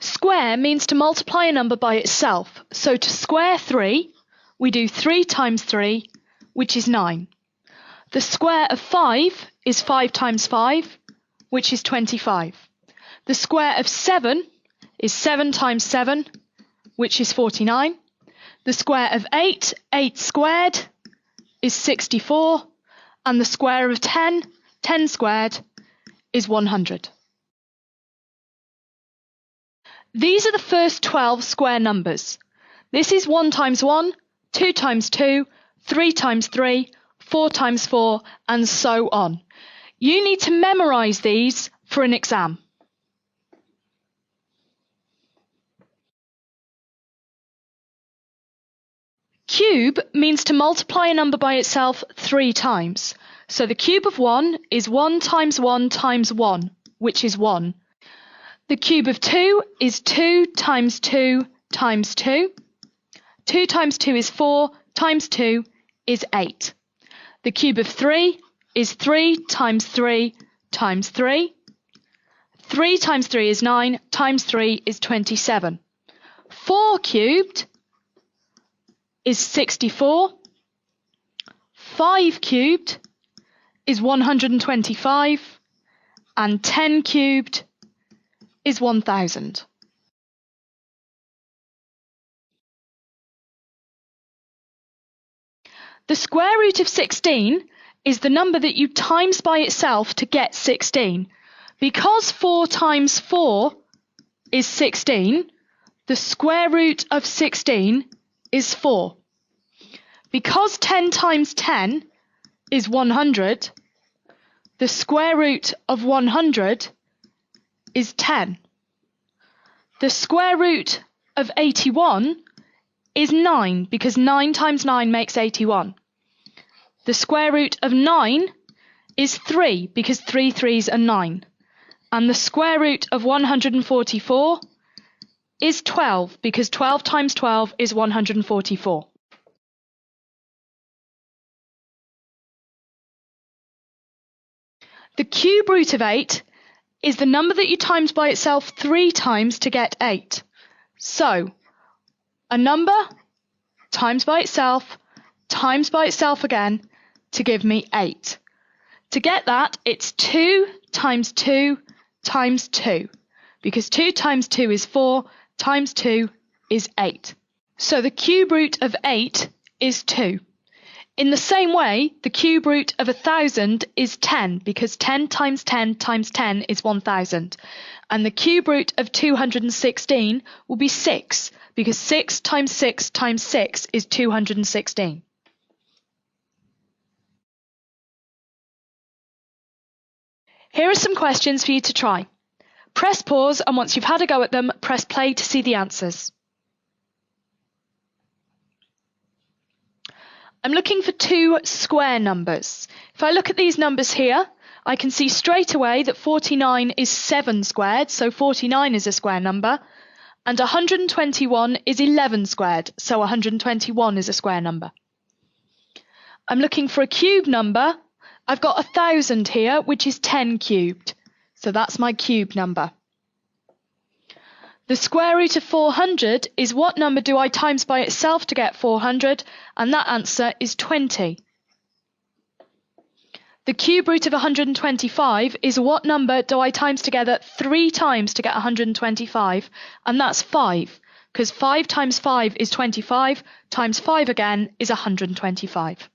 Square means to multiply a number by itself. So to square 3, we do 3 times 3, which is 9. The square of 5 is 5 times 5, which is 25. The square of 7 is 7 times 7, which is 49. The square of 8, 8 squared, is 64. And the square of 10, 10 squared, is 100. These are the first 12 square numbers. This is 1 times 1, 2 times 2, 3 times 3, 4 times 4, and so on. You need to memorise these for an exam. Cube means to multiply a number by itself 3 times. So the cube of 1 is 1 times 1 times 1, which is 1. The cube of 2 is 2 times 2 times 2. 2 times 2 is 4, times 2 is 8. The cube of 3 is 3 times 3 times 3. 3 times 3 is 9, times 3 is 27. 4 cubed is 64. 5 cubed is 125. And 10 cubed is 1000. The square root of 16 is the number that you times by itself to get 16. Because 4 times 4 is 16, the square root of 16 is 4. Because 10 times 10 is 100, the square root of 100 is 10. The square root of 81 is 9, because 9 times 9 makes 81. The square root of 9 is 3, because 3 threes are 9. And the square root of 144 is 12, because 12 times 12 is 144. The cube root of 8 is the number that you times by itself 3 times to get 8. So, a number times by itself again to give me 8. To get that, it's 2 times 2 times 2, because 2 times 2 is 4, times 2 is 8. So the cube root of 8 is 2. In the same way, the cube root of 1,000 is 10, because 10 times 10 times 10 is 1,000. And the cube root of 216 will be 6, because 6 times 6 times 6 is 216. Here are some questions for you to try. Press pause, and once you've had a go at them, press play to see the answers. I'm looking for 2 square numbers. If I look at these numbers here, I can see straight away that 49 is 7 squared, so 49 is a square number, and 121 is 11 squared, so 121 is a square number. I'm looking for a cube number. I've got 1,000 here, which is 10 cubed, so that's my cube number. The square root of 400 is what number do I times by itself to get 400, and that answer is 20. The cube root of 125 is what number do I times together 3 times to get 125, and that's 5, because 5 times 5 is 25, times 5 again is 125.